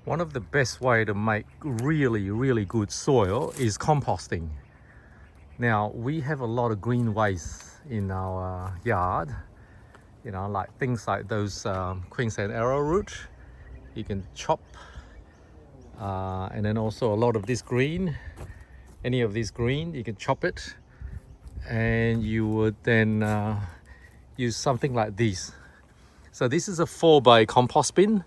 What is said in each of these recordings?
One of the best way to make really good soil is composting. Now we have a lot of green waste in our yard, you know, like things like those Queensland arrowroot you can chop, and then also a lot of this green, any of this green you can chop it, and you would then use something like this. So this is a 4x compost bin.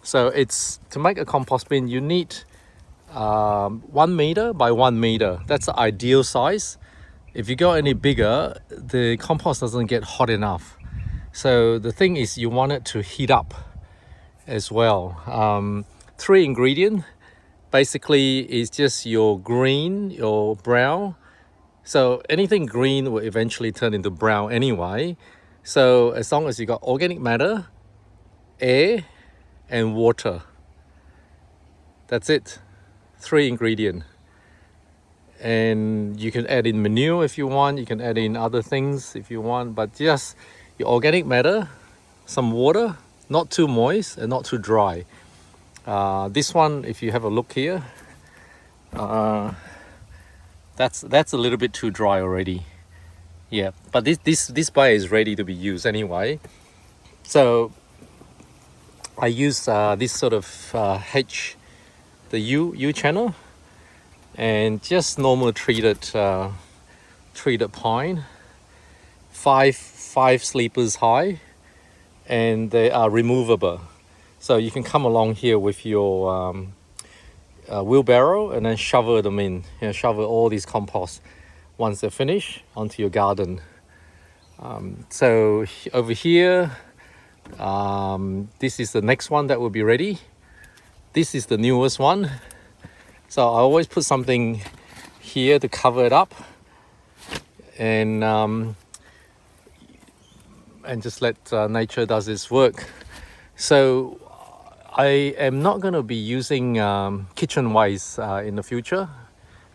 So it's, to make a compost bin you need 1 meter by 1 meter. That's the ideal size. If you go any bigger, the compost doesn't get hot enough. So the thing is, you want it to heat up as well. 3 ingredients basically is just your green, your brown. So anything green will eventually turn into brown anyway. So as long as you got organic matter, air and water, that's it. 3 ingredients. And you can add in manure if you want, you can add in other things if you want, but just your organic matter, some water, not too moist and not too dry. This one, if you have a look here, that's a little bit too dry already. Yeah, but this bay is ready to be used anyway. So I use this sort of the U channel, and just normal treated pine, five sleepers high, and they are removable. So you can come along here with your wheelbarrow and then shovel them in. You know, shovel all these compost once they're finished onto your garden. So over here, this is the next one that will be ready. This is the newest one. So I always put something here to cover it up, and just let nature does its work. So I am not going to be using kitchen waste in the future,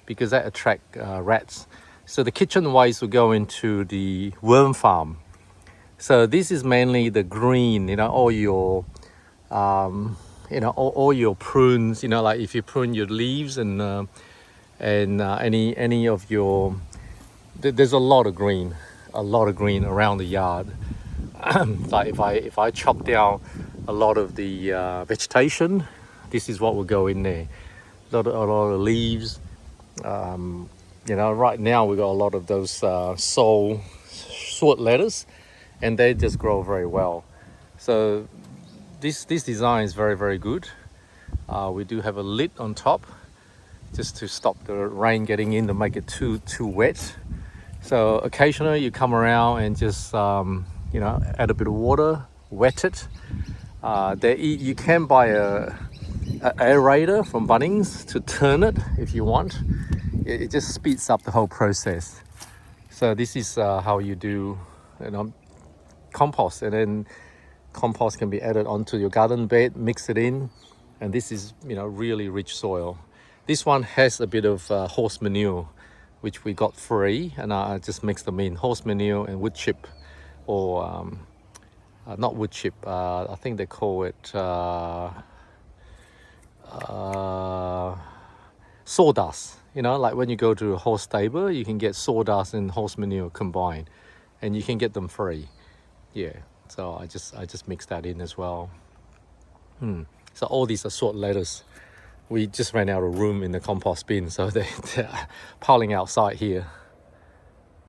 because that attract rats. So the kitchen waste will go into the worm farm. So this is mainly the green, you know, all your all your prunes, you know, like if you prune your leaves and any of your, there's a lot of green around the yard. Like if I chop down a lot of the vegetation, this is what will go in there. A lot of leaves. You know, right now we got a lot of those sword lettuce, and they just grow very well. So this design is very good. We do have a lid on top just to stop the rain getting in, to make it too wet. So occasionally you come around and just you know, add a bit of water, wet it. You can buy a aerator from Bunnings to turn it if you want. It just speeds up the whole process. So this is how you do, you know, compost. And then compost can be added onto your garden bed, mix it in, and this is, you know, really rich soil. This one has a bit of horse manure, which we got free, and I just mixed them in. Horse manure and wood chip, or not wood chip, I think they call it sawdust. You know, like when you go to a horse stable, you can get sawdust and horse manure combined, and you can get them free. Yeah, so I just mixed that in as well. So all these are sword lettuce. We just ran out of room in the compost bin, so they're piling outside here.